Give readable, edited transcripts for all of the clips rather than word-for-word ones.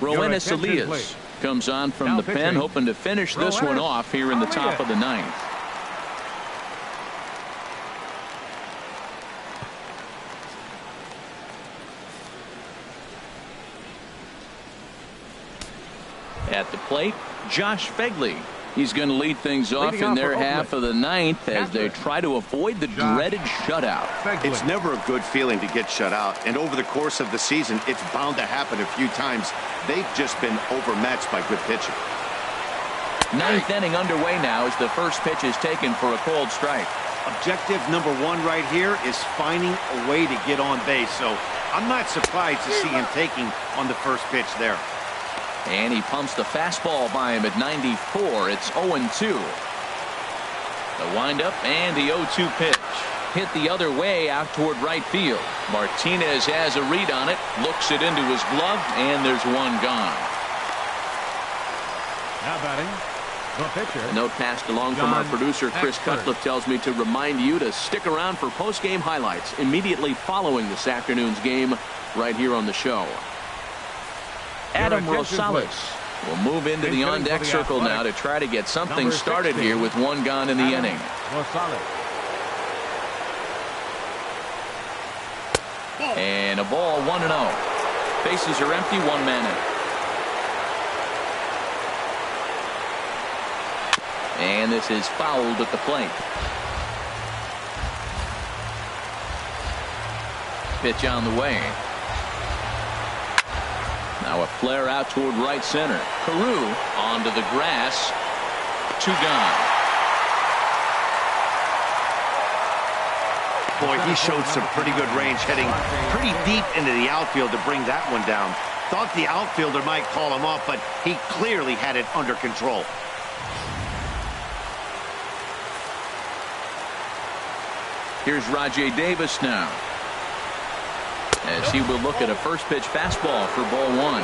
Roenis Elias comes on from the pen, hoping to finish this one off here in the top of the ninth. At the plate, Josh Phegley. He's going to lead things off in their half of the ninth as they try to avoid the dreaded shutout. It's never a good feeling to get shut out, and over the course of the season, it's bound to happen a few times. They've just been overmatched by good pitching. Ninth inning underway now as the first pitch is taken for a cold strike. Objective number one right here is finding a way to get on base, so I'm not surprised to see him taking on the first pitch there. And he pumps the fastball by him at 94. It's 0-2. The windup and the 0-2 pitch. Hit the other way out toward right field. Martinez has a read on it, looks it into his glove, and there's one gone. Now batting, the pitcher. A note passed along from our producer Chris Cutcliffe tells me to remind you to stick around for post-game highlights immediately following this afternoon's game right here on the show. Adam Rosales will move into the on-deck circle now to try to get something started here with one gone in the inning. And a ball, 1-0. Bases are empty, one man in. And this is fouled at the plate. Pitch on the way. Now a flare out toward right center. Carew onto the grass. Two gone. Boy, he showed some pretty good range, heading pretty deep into the outfield to bring that one down. Thought the outfielder might call him off, but he clearly had it under control. Here's Rajai Davis now, as he will look at a first pitch fastball for ball one.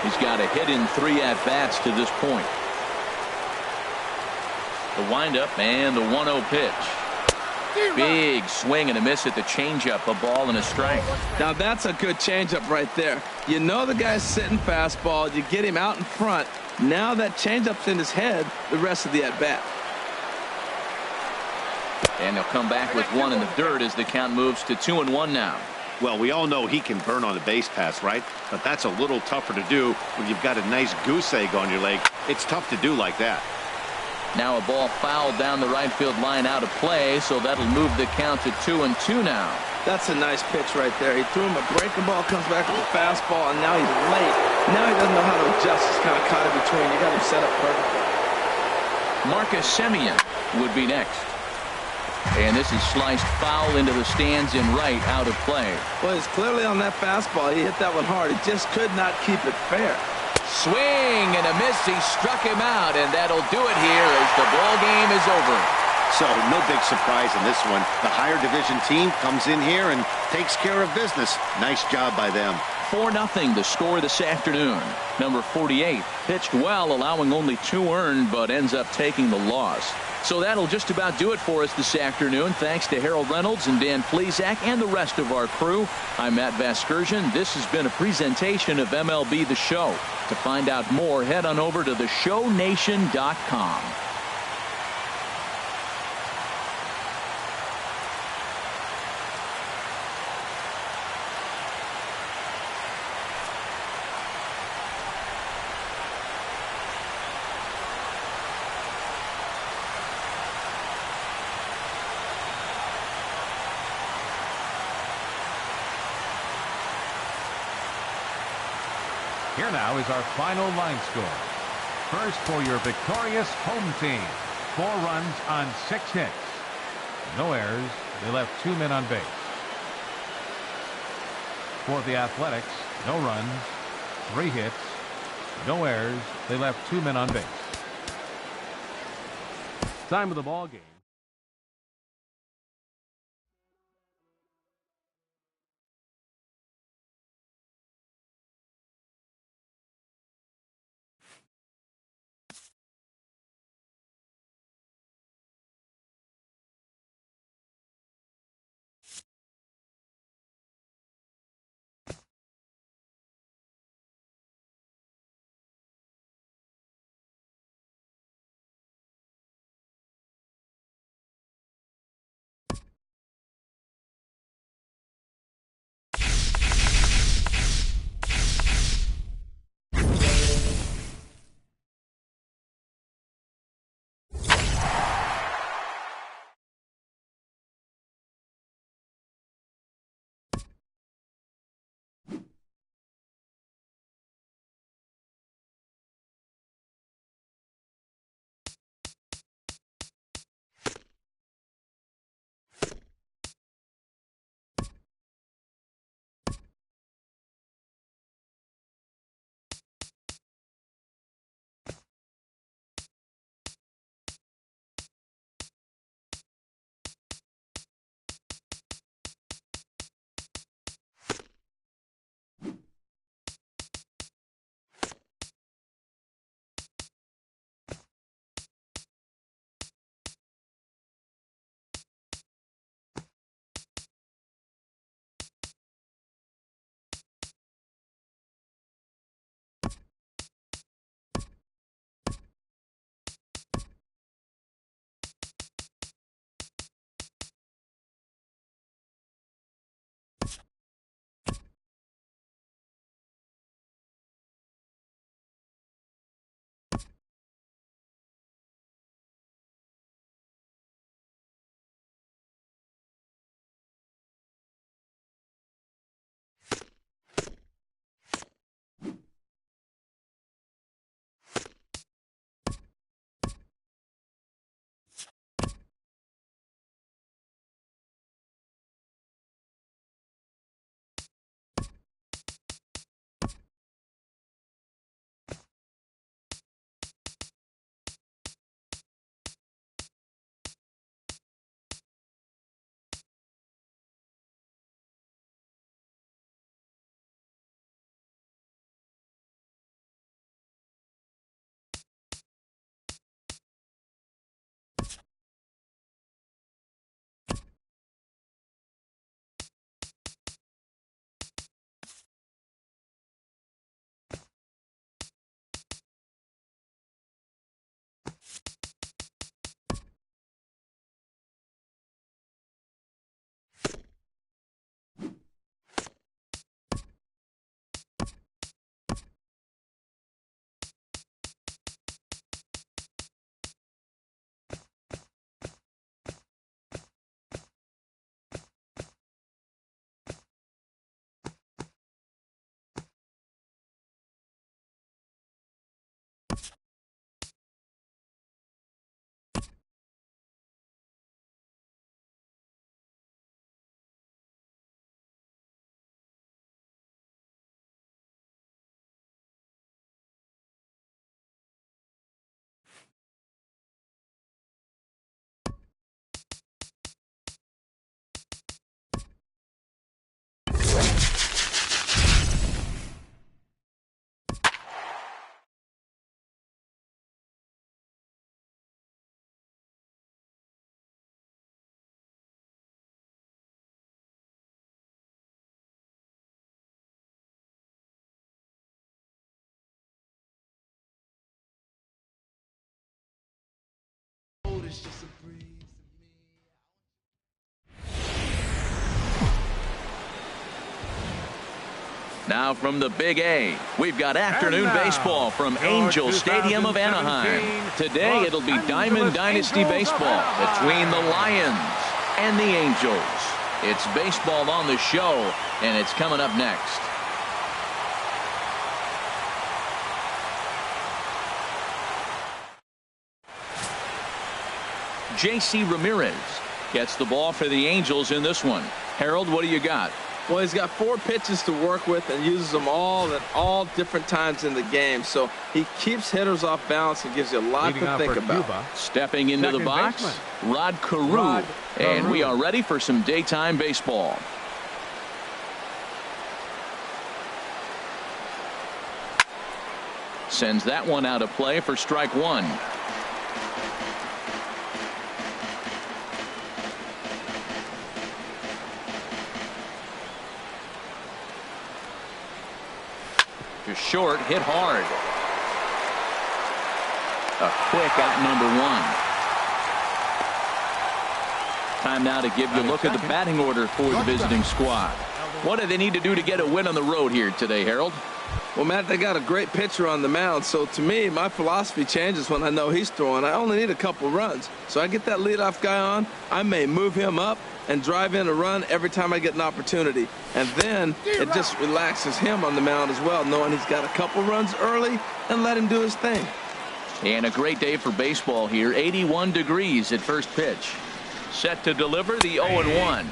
He's got a hit in 3 at-bats to this point. The windup and the 1-0 pitch. Big swing and a miss at the changeup, a ball and a strike. Now that's a good changeup right there. You know the guy's sitting fastball. You get him out in front. Now that changeup's in his head the rest of the at-bat. And they'll come back with one in the dirt as the count moves to 2-1 now. Well, we all know he can burn on the base pass, right? But that's a little tougher to do when you've got a nice goose egg on your leg. It's tough to do like that. Now a ball fouled down the right field line out of play, so that'll move the count to 2-2 now. That's a nice pitch right there. He threw him a breaking ball, comes back with a fastball, and now he's late. Now he doesn't know how to adjust. He's kind of caught in between. You got him set up perfectly. Marcus Semien would be next. And this is sliced foul into the stands in right, out of play. Well, he's clearly on that fastball. He hit that one hard. He just could not keep it fair. Swing and a miss. He struck him out, and that'll do it here as the ball game is over. So no big surprise in this one. The higher division team comes in here and takes care of business. Nice job by them. 4-0 the score this afternoon. Number 48 pitched well, allowing only 2 earned, but ends up taking the loss. So that'll just about do it for us this afternoon. Thanks to Harold Reynolds and Dan Plesac and the rest of our crew. I'm Matt Vasgersian. This has been a presentation of MLB The Show. To find out more, head on over to theshownation.com. Here now is our final line score. First for your victorious home team. 4 runs on 6 hits. No errors. They left 2 men on base. For the Athletics, no runs, 3 hits, no errors. They left 2 men on base. Time of the ball game. Now from the Big A, we've got afternoon baseball from Angel Stadium of Anaheim. Today it'll be Diamond Dynasty baseball between the Lions and the Angels. It's baseball on the show, and it's coming up next. J.C. Ramirez gets the ball for the Angels in this one. Harold, what do you got? Well, he's got 4 pitches to work with and uses them all at all different times in the game. So he keeps hitters off balance and gives you a lot to think about. Cuba, stepping into the box, Rod Carew. And we are ready for some daytime baseball. Sends that one out of play for strike 1. Short, hit hard. A quick out number 1. Time now to give you a look at the batting order for the visiting squad. What do they need to do to get a win on the road here today, Harold? Well, Matt, they got a great pitcher on the mound, so to me, my philosophy changes when I know he's throwing. I only need a couple runs. So I get that leadoff guy on, I may move him up and drive in a run every time I get an opportunity. And then it just relaxes him on the mound as well, knowing he's got a couple runs early and let him do his thing. And a great day for baseball here. 81 degrees at first pitch. Set to deliver the 0-1.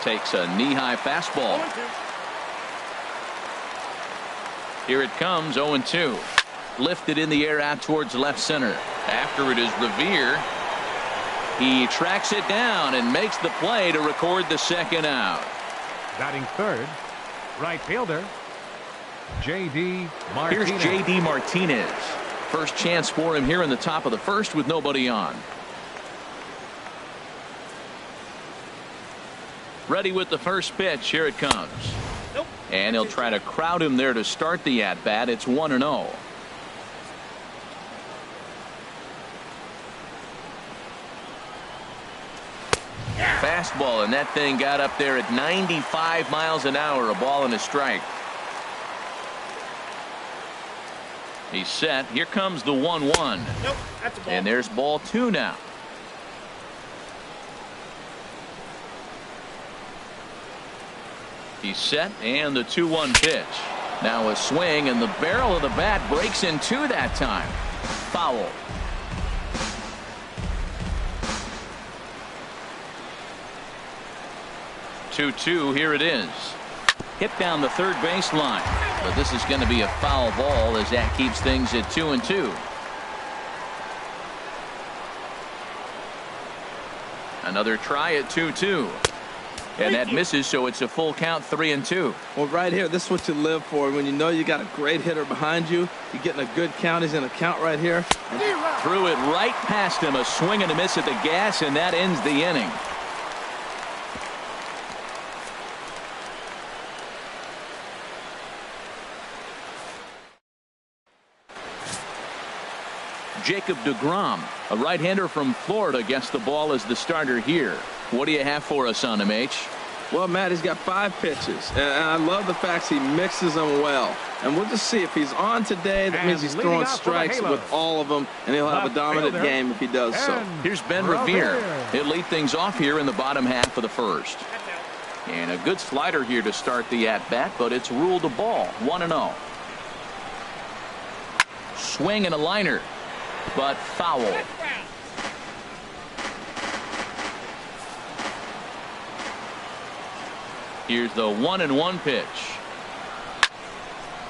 Takes a knee-high fastball. Here it comes, 0-2. Lifted in the air out towards left center. After it is Revere. He tracks it down and makes the play to record the second out. Batting third, right fielder, J.D. Martinez. Here's J.D. Martinez. First chance for him here in the top of the first with nobody on. Ready with the first pitch. Here it comes. And he'll try to crowd him there to start the at-bat. It's 1-0. Fastball, and that thing got up there at 95 miles an hour. A ball and a strike. He's set. Here comes the 1-1. Nope, that's a ball. And there's ball 2 now. He's set, and the 2-1 pitch. Now a swing, and the barrel of the bat breaks in 2 that time. Foul. Two, here it is. Hit down the third baseline. But this is going to be a foul ball as that keeps things at 2-2. Another try at 2-2. And that misses, so it's a full count, 3-2. Well, right here, this is what you live for. When you know you got a great hitter behind you, you're getting a good count. He's in a count right here. Threw it right past him. A swing and a miss at the gas, and that ends the inning. Jacob deGrom, a right-hander from Florida, gets the ball as the starter here. What do you have for us on him, H? Well, Matt, he's got 5 pitches, and I love the fact he mixes them well. And we'll just see if he's on today. That means he's throwing strikes with all of them, and he'll have a dominant game if he does so. Here's Ben Revere. He'll lead things off here in the bottom half of the first. And a good slider here to start the at-bat, but it's ruled a ball, 1-0. Swing and a liner, but foul. Here's the 1-1 pitch.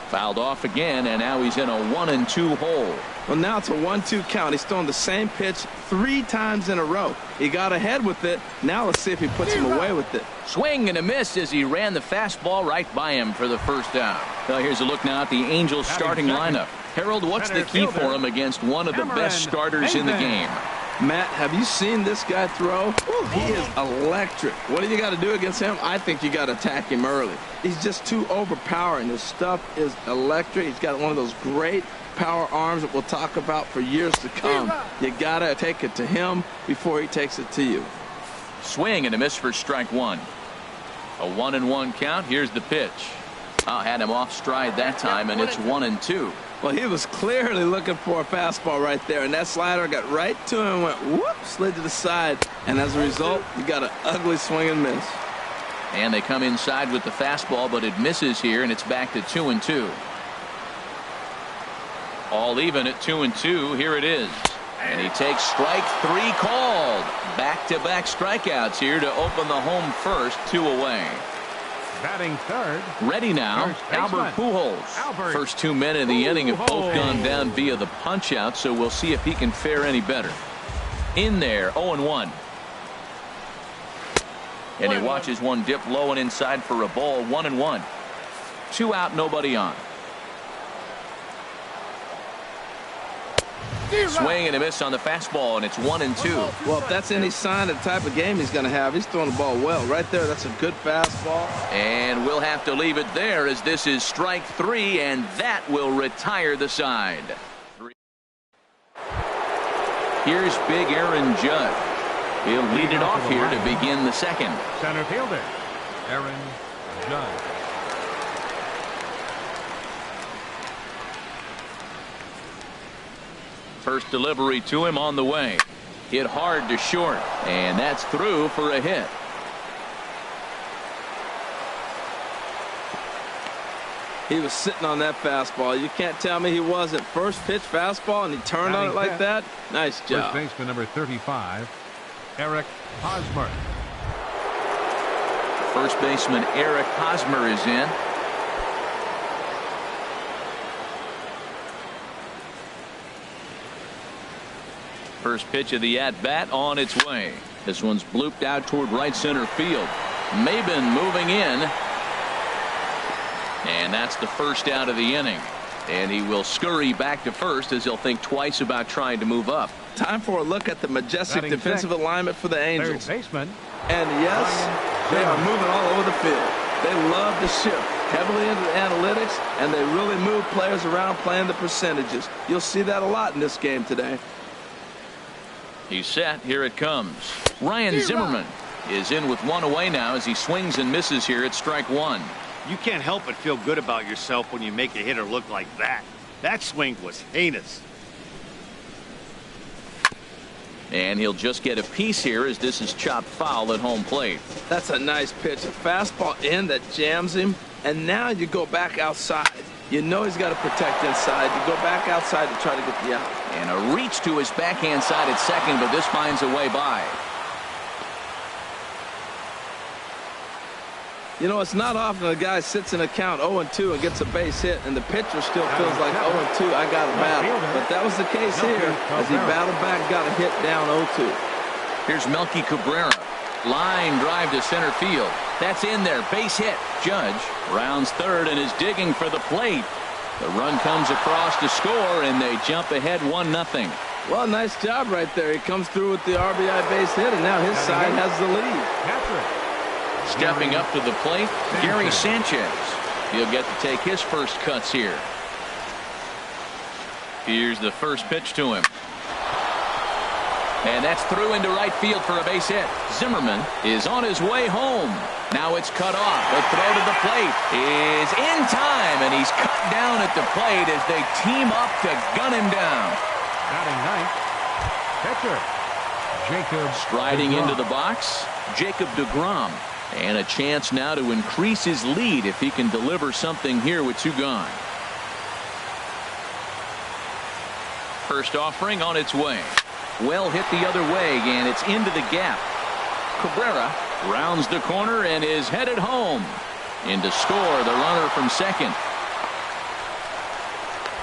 Fouled off again, and now he's in a 1-2 hole. Well, now it's a 1-2 count. He's throwing the same pitch 3 times in a row. He got ahead with it. Now let's see if he puts him away with it. Swing and a miss as he ran the fastball right by him for the first down. Well, here's a look now at the Angels starting lineup. Harold, what's the key for him against one of the best starters in the game? Matt, have you seen this guy throw? Ooh, he is electric. What do you got to do against him? I think you got to attack him early. He's just too overpowering. His stuff is electric. He's got one of those great power arms that we'll talk about for years to come. You got to take it to him before he takes it to you. Swing and a miss for strike one. A 1-1 count. Here's the pitch. Had him off stride that time, and it's 1-2. Well, he was clearly looking for a fastball right there, and that slider got right to him and went whoop, slid to the side, and as a result, you got an ugly swing and miss. And they come inside with the fastball, but it misses here, and it's back to 2-2. All even at 2-2. Here it is. And he takes strike three called. Back-to-back strikeouts here to open the home first, 2 away. Batting third. Ready now, Albert Pujols. First 2 men in the inning have both gone down via the punch-out, so we'll see if he can fare any better. In there, 0-1. And he watches one dip low and inside for a ball, 1-1. 2 out, nobody on. Swing and a miss on the fastball, and it's 1-2. Well, if that's any sign of the type of game he's going to have, he's throwing the ball well. Right there, that's a good fastball. And we'll have to leave it there as this is strike 3, and that will retire the side. Here's big Aaron Judge. He'll lead it off here to begin the second. Center fielder, Aaron Judge. First delivery to him on the way. Hit hard to short, and that's through for a hit. He was sitting on that fastball. You can't tell me he wasn't. First pitch fastball, and he turned on it like that. Nice job. First baseman number 35, Eric Hosmer. First baseman Eric Hosmer is in. First pitch of the at-bat on its way. This one's blooped out toward right center field. Maben moving in. And that's the first out of the inning. And he will scurry back to first as he'll think twice about trying to move up. Time for a look at the majestic defensive alignment for the Angels. Third baseman. And yes, they are moving all over the field. They love to shift heavily into the analytics, and they really move players around playing the percentages. You'll see that a lot in this game today. He's set. Here it comes. Ryan Zimmerman is in with 1 away now as he swings and misses here at strike 1. You can't help but feel good about yourself when you make a hitter look like that. That swing was heinous. And he'll just get a piece here as this is chopped foul at home plate. That's a nice pitch. A fastball in that jams him. And now you go back outside. You know he's got to protect inside. You go back outside to try to get the out. And a reach to his backhand side at second, but this finds a way by. You know, it's not often a guy sits in a count 0-2 and gets a base hit, and the pitcher still feels like 0-2, I got to battle. But that was the case here as he battled back, got a hit down 0-2. Here's Melky Cabrera. Line drive to center field. That's in there. Base hit. Judge rounds third and is digging for the plate. The run comes across to score, and they jump ahead 1-0. Well, nice job right there. He comes through with the RBI base hit, and now his side has the lead. Stepping up to the plate, Gary Sanchez. He'll get to take his first cuts here. Here's the first pitch to him. And that's through into right field for a base hit. Zimmerman is on his way home. Now it's cut off. The throw to the plate is in time, and he's cut down at the plate as they team up to gun him down. Batting ninth, pitcher Jacob Striding DeGrom. into the box, Jacob DeGrom. And a chance now to increase his lead if he can deliver something here with 2 gone. First offering on its way. Well hit the other way, and it's into the gap. Cabrera rounds the corner and is headed home. In to score, the runner from second.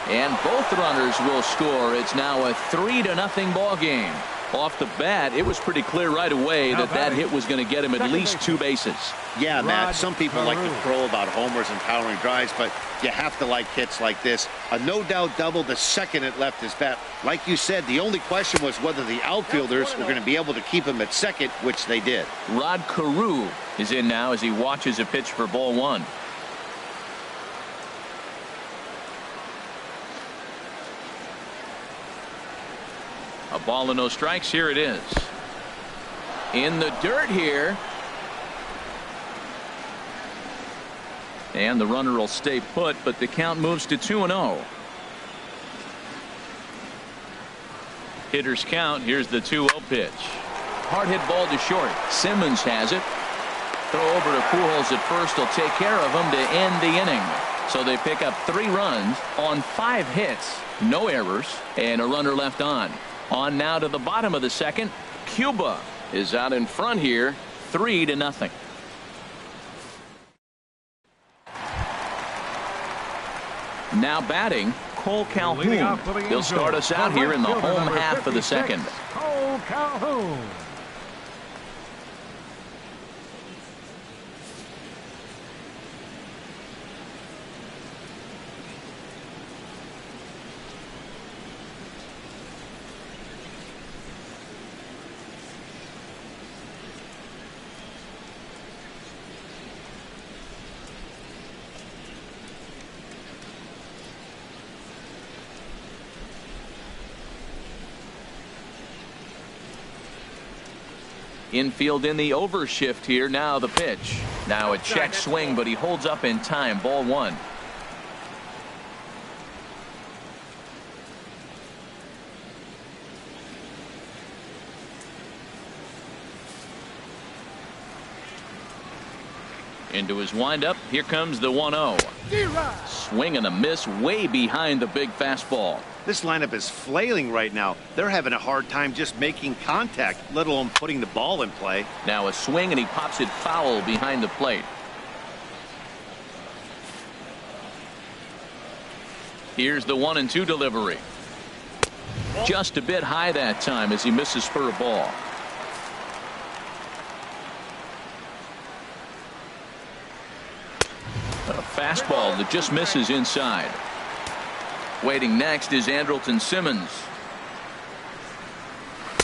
And both runners will score. It's now a 3-0 ball game. Off the bat, it was pretty clear right away that that hit was going to get him at least 2 bases. Yeah, Matt, some people like to crow about homers and powering drives, but you have to like hits like this. A no-doubt double the second it left his bat. Like you said, the only question was whether the outfielders were going to be able to keep him at second, which they did. Rod Carew is in now as he watches a pitch for ball 1. A ball and no strikes. Here it is. In the dirt here. And the runner will stay put, but the count moves to 2-0. Hitters count. Here's the 2-0 pitch. Hard hit ball to short. Simmons has it. Throw over to Pujols at first. He'll take care of him to end the inning. So they pick up 3 runs on 5 hits. No errors and a runner left on. On now to the bottom of the second. Cuba is out in front here, 3-0. Now batting, Cole Calhoun. He'll start us out here in the home half of the second. Cole Calhoun. Infield in the overshift here. Now the pitch. Now a check swing, but he holds up in time. Ball 1. Into his windup. Here comes the 1-0. Swing and a miss way behind the big fastball. This lineup is flailing right now. They're having a hard time just making contact, let alone putting the ball in play. Now a swing and he pops it foul behind the plate. Here's the 1-2 delivery. Just a bit high that time as he misses for a ball. A fastball that just misses inside. Waiting next is Andrelton Simmons.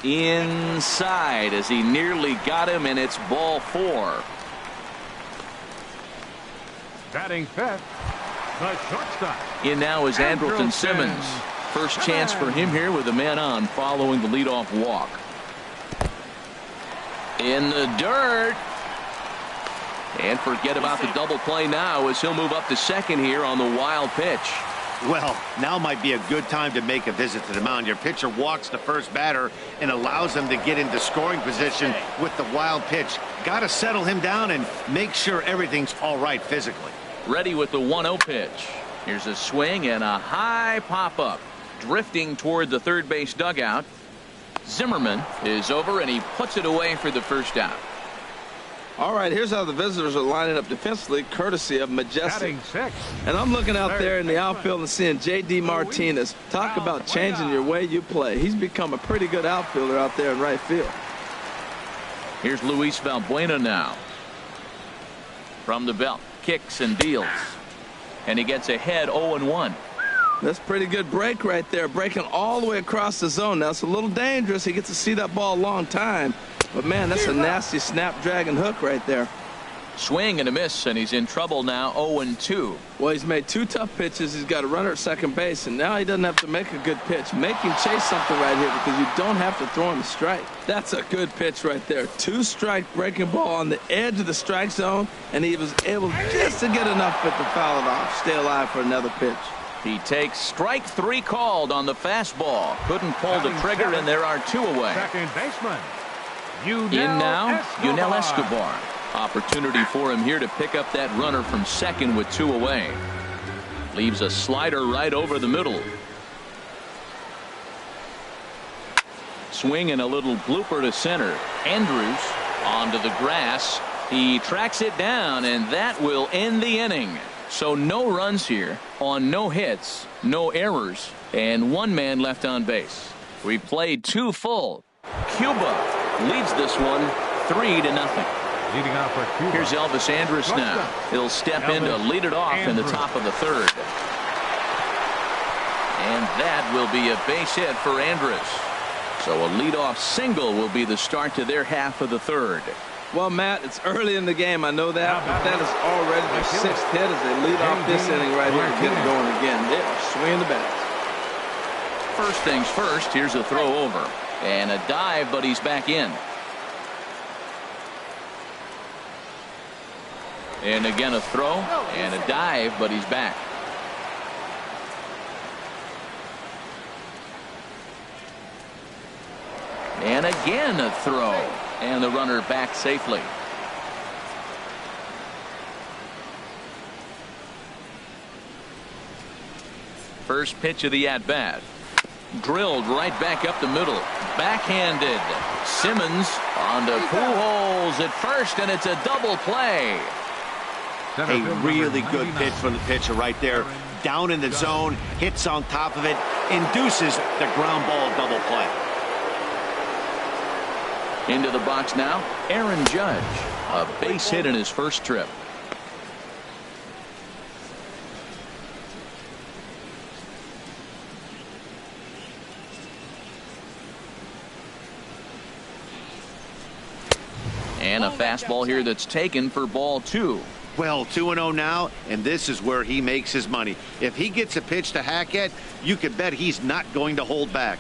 Inside as he nearly got him, and it's ball 4. Batting fifth, the shortstop. In now is Andrelton Simmons. First chance for him here with a man on following the leadoff walk. In the dirt. And forget about the double play now as he'll move up to second here on the wild pitch. Well, now might be a good time to make a visit to the mound. Your pitcher walks the first batter and allows him to get into scoring position with the wild pitch. Got to settle him down and make sure everything's all right physically. Ready with the 1-0 pitch. Here's a swing and a high pop-up. Drifting toward the third base dugout. Zimmerman is over and he puts it away for the first out. All right, here's how the visitors are lining up defensively, courtesy of Majestic. And I'm looking out there in the outfield and seeing J.D. Martinez. Talk about changing your way you play. He's become a pretty good outfielder out there in right field. Here's Luis Valbuena now. From the belt, kicks and deals. And he gets ahead 0-1. That's a pretty good break right there, breaking all the way across the zone. Now, it's a little dangerous. He gets to see that ball a long time. But, man, that's a nasty snapdragon hook right there. Swing and a miss, and he's in trouble now, 0-2. Well, he's made 2 tough pitches. He's got a runner at second base, and now he doesn't have to make a good pitch. Make him chase something right here because you don't have to throw him a strike. That's a good pitch right there. 2-strike breaking ball on the edge of the strike zone, and he was able just to get enough of it to foul it off. Stay alive for another pitch. He takes strike 3 called on the fastball. Couldn't pull the trigger, and there are 2 away. Second baseman. In now, Yunel Escobar. Opportunity for him here to pick up that runner from second with 2 away. Leaves a slider right over the middle. Swing and a little blooper to center. Andrews onto the grass. He tracks it down, and that will end the inning. So no runs here on no hits, no errors, and 1 man left on base. We played 2 full. Cuba leads this one 3-0. Leading off for Cuba. Here's Elvis Andrus now. He'll step in to lead it off in the top of the third. And that will be a base hit for Andrus. So a leadoff single will be the start to their half of the third. Well, Matt, it's early in the game. I know that, but that is already their 6th hit as they lead off this inning right here to get it going again. They are swinging the bats. First things first, here's a throw over. And a dive, but he's back in. And again a throw and a dive, but he's back. And again a throw. And the runner back safely. First pitch of the at-bat. Drilled right back up the middle. Backhanded. Simmons on to Pujols at first, and it's a double play. A really good pitch from the pitcher right there. Down in the zone, hits on top of it, induces the ground ball double play. Into the box now, Aaron Judge. A base hit in his first trip. And a fastball here that's taken for ball 2. Well, 2-0 now, and this is where he makes his money. If he gets a pitch to hack at, you can bet he's not going to hold back.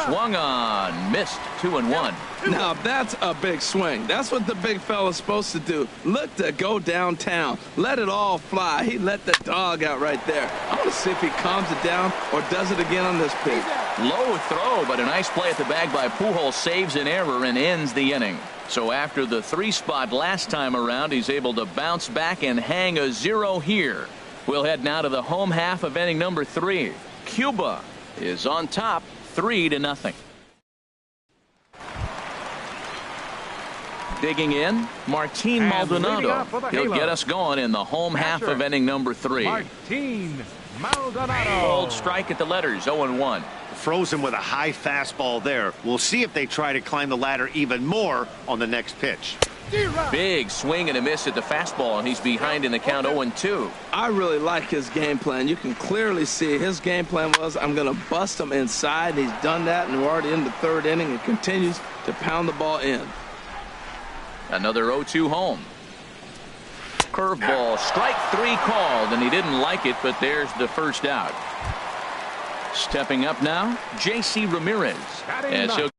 Swung on, missed. 2-1. Now that's a big swing. That's what the big fella's supposed to do. Look to go downtown. Let it all fly. He let the dog out right there. I want to see if he calms it down or does it again on this pitch. Low throw, but a nice play at the bag by Pujols saves an error and ends the inning. So after the 3 spot last time around, he's able to bounce back and hang a 0 here. We'll head now to the home half of inning number 3. Cuba is on top 3-0. Digging in, Martin Maldonado. He'll get us going in the home half of inning number 3. Martin Maldonado. Old strike at the letters, 0-1. Frozen with a high fastball there. We'll see if they try to climb the ladder even more on the next pitch. Big swing and a miss at the fastball, and he's behind in the count 0-2. I really like his game plan. You can clearly see his game plan was, I'm going to bust him inside. He's done that, and we're already in the 3rd inning and continues to pound the ball in. Another 0-2 home. Curveball, strike 3 called, and he didn't like it, but there's the first out. Stepping up now, J.C. Ramirez, as he'll